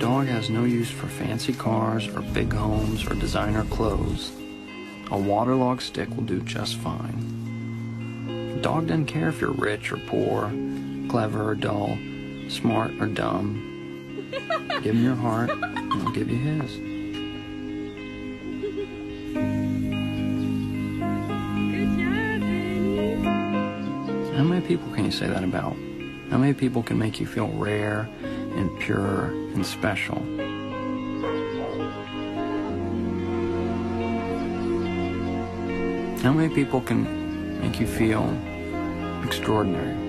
dog has no use for fancy cars or big homes or designer clothes, a waterlogged stick will do just fine. A dog doesn't care if you're rich or poor, clever or dull, smart or dumb. Give him your heart, and he'll give you his. Good job, Benny. How many people can you say that about? How many people can make you feel rare and pure and special? How many people can make you feel extraordinary?